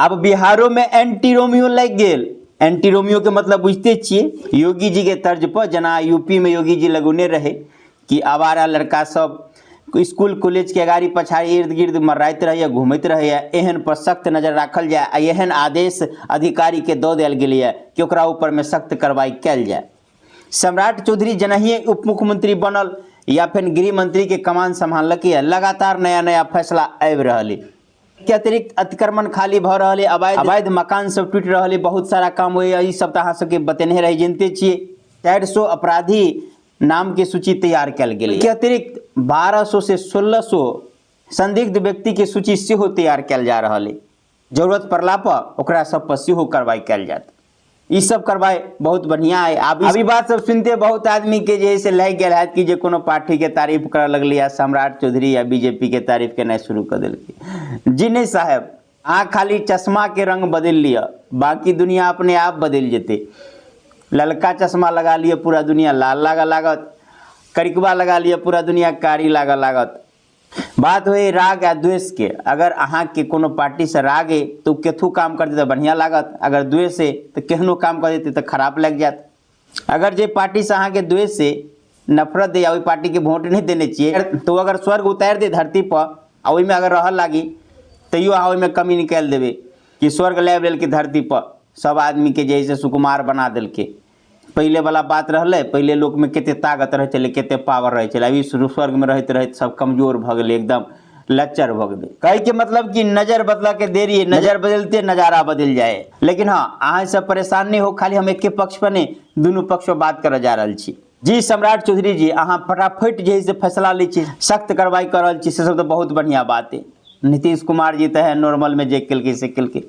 अब बिहारों में anti Romeo लग गेल। एंटी रोमियो के मतलब बुझते छिए, योगी जी के तर्ज पर जना यूपी में योगी जी लगौने रहे कि आवारा लड़का सब स्कूल कॉलेज के अगाड़ी पछाड़ी इर्द गिर्द मर्राइत रहे, घूमैत रहे, एहन पर सख्त नजर राखल जाए आ एहन आदेश अधिकारी के दऽ देल गेलै कि ओकरा ऊपर में सख्त कार्रवाई कयल जाए। सम्राट चौधरी जनहिए उप मुख्यमंत्री बनल या फिर गृह मंत्री के कमान संभालक, लगातार नया नया फैसला आबि रहा के अतिरिक्त अतिक्रमण खाली भ रहा है, अवैध मकान सब टूट रहा है, बहुत सारा काम हुए। ई सब तो अहाँ सबके बतेने रही, जानते छिए 400 अपराधी नाम के सूची तैयार कल गई के अतिरिक्त 1200 से 1600 संदिग्ध व्यक्ति के सूची सेहो तैयार कल जा रहा है। जरूरत पड़ला पर ओकरा सब पर सेहो कार्रवाई कल जात। ई सब कार्रवाई बहुत बढ़िया है। अभी बात सब सुनते बहुत आदमी के जैसे लग गया है कि जे कोनो पार्टी के तारीफ कर लगल या सम्राट चौधरी या बीजेपी के तारीफ करना शुरू कर दिल। जी नहीं साहब, अहाँ खाली चश्मा के रंग बदल लिया, बाकी दुनिया अपने आप बदल जेते। ललका चश्मा लगा लिए पूरा दुनिया लाल लागा लागत, करिकवा लगा लिए पूरा दुनिया कारी लागा लागत। बात हुई राग या द्वेष के, अगर अहाँ के कोनो पार्टी से राग है तो केथू काम कर देते बढ़िया लागत, अगर द्वेष है तो केहनो काम कर देते तो खराब लग जात। अगर जे पार्टी से अहाँ के द्वेष से नफरत दे या वही पार्टी के वोट नहीं देने चाहिए, तो अगर स्वर्ग उतार दे धरती पर आ में अगर रह लागी तैयो अहाँ में कमी निकाल देवे कि स्वर्ग लाइब लेल के धरती पर सब आदमी के जैसे सुकुमार बना दिल के। पहले वाला बात रहले, पहले लोग में केते ताकत रहे चले, केते पावर रहे चले, अभी स्वर्ग में रहते रहते सब कमजोर भ गए, एकदम लच्चर भ गए। कहे के मतलब कि नजर बदला के देरी है, नजर बदलते नजारा बदल जाए। लेकिन हाँ, अहाँ सब परेशान नहीं हो, खाली हम एक पक्ष पर नहीं दोनों पक्ष पर बात कर जा रहा छी। जी सम्राट चौधरी जी, अहाँ फटाफट जे से फैसला ली छी, सख्त कार्रवाई कर रहा छी, से सब तो बहुत बढ़िया बात है। नीतीश कुमार जी तो है नॉर्मल में जे कल के से कल के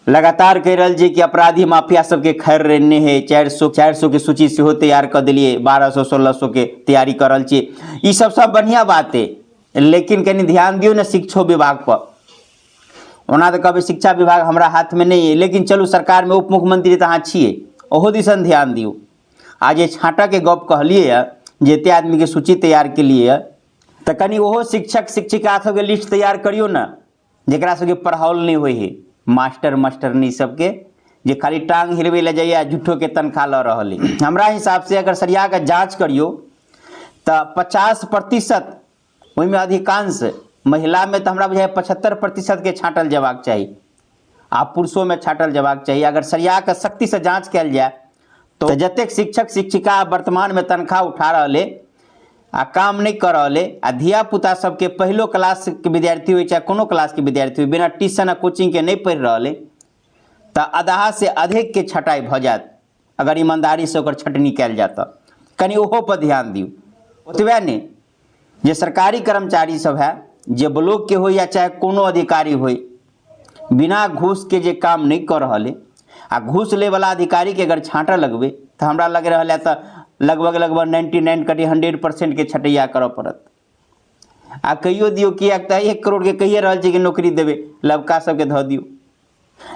लगातार कह रहा जी कि अपराधी माफिया सबके खैर रहने है। 400 के सूची से हो तैयार कर दिलिए, 1200 1600 के तैयारी कर रहा छी। ये सब बढ़िया बात है, लेकिन कहीं ध्यान दियो ना शिक्षा विभाग पर। ओना तो कभी शिक्षा विभाग हमारा हाथ में नहीं है, लेकिन चलू सरकार में उप मुख्यमंत्री तो अहाँ छिए, ओहो दिसन ध्यान दियो। आज ये छाँटा के गप कहलिए जेते आदमी के सूची तैयार के लिए, तो कहीं ओहो शिक्षक शिक्षिका सबके लिस्ट तैयार करियो ना, जरा सबके पढ़ाओल नहीं हुई है। मास्टर मास्टरनी सबके जे खाली टांग हिलवे ले जाइए, झूठो के तनख्वाह ल रहा है। हमारा हिसाब से अगर सरिया का जांच करियो तो 50% में अधिकांश महिला में तो हमारा बुझाए 75% के छाँटल जबाक चाहिए, आप पुरुषों में छाँटल जबाक चाहिए। अगर सरिया के सख्ती से जांच कल जाए तो जतेक शिक्षक शिक्षिका वर्तमान में तनख्वाह उठा रहे आ काम नहीं कर रहे, आ धिया पुता सबके पहलो क्लास के विद्यार्थी हो चाहे कोनो क्लास के विद्यार्थी हो, बिना ट्यूशन आ कोचिंग के नहीं पढ़ रहे, तो आधा से अधिक के छटाई भ जात अगर ईमानदारी से ओकर छटनी कल जाता। कहीं ओहो पर ध्यान दियो। ओतबे नहीं, जे सरकारी कर्मचारी सब है, जे ब्लॉक के हो या चाहे कोनो अधिकारी हो, बिना घूस के जे काम नहीं कर रहे आ घूस ले वाला अधिकारी के अगर छाँटा लगबे तो हमरा लग रहा है तो लगभग 99 कटी 100% के छटैया कर पड़त। आ कहियो दियो कि 1 करोड़ के कहिए रहा कि नौकरी देवे, लबका सबके धो दियो,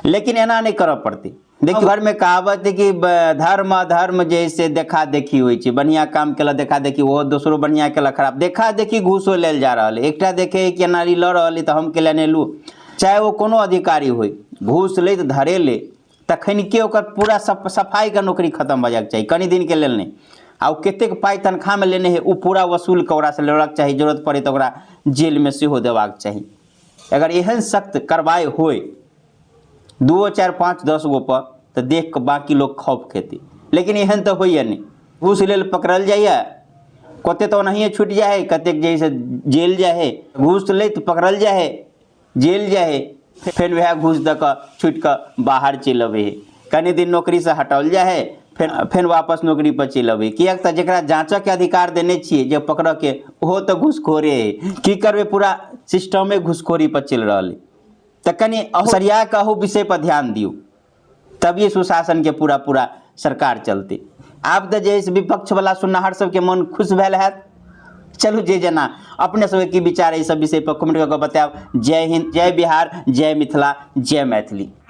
लेकिन एना नहीं कर पड़ती। देखिए घर में कहावत है कि धर्म अधर्म जैसे देखा देखी हो, बढ़िया काम केला देखा देखी, वो दूसरो बढ़िया केला खराब देखा देखी घूसो लेल जा रहा है। एकटा देखे कि नारी लड़ रही तो हम केला नहीं लू, चाहे वो कोनो अधिकारी हो, घूस ले तो धरे ले तखन के ओकर पूरा सफाई का नौकरी खत्म हो जाए चाहिए, कनी दिन के लेल नहीं। आ केतेक पाई तनख्वाह में लेने है वो पूरा वसूल के ओकरा से लेबाक चाहिए, जरूरत पड़े तो ओकरा जेल में सेहो देबाक चाहिए। अगर एहन सख्त कार्रवाई होए 2 4 5 10 गो पर तो देख के बाकी लोग खौफ खेती, लेकिन एहन तो होइए नहीं। घूस लेल पकड़ल जाइए, कते तो नहीं छूट जाए, कतेक जैसे जेल जाए, घूस ले तो पकड़ल जाए जेल जाए, फिर वह घूस दे छूट कर बाहर चल अबे, कनी दिन नौकरी से हटाल जाए, फिर वापस नौकरी पर चल अबे। किया तो जरा जांचक के अधिकार देने छिए जे पकड़ के, वो तो घूसखोरे है, की करबे पूरा सिस्टम में घूसखोरी पर चल रहा है। तो कनी सरिया कहू विषय पर ध्यान दियो, तभी सुशासन के पूरा सरकार चलते। आप तो जैसे विपक्ष वाला सुनहर सबके मन खुश भेल है। चलू जे जना अपने सब की विचार है इस सब विषय पर कमेंट करके बताओ। जय हिंद, जय बिहार, जय मिथिला, जय मैथिली।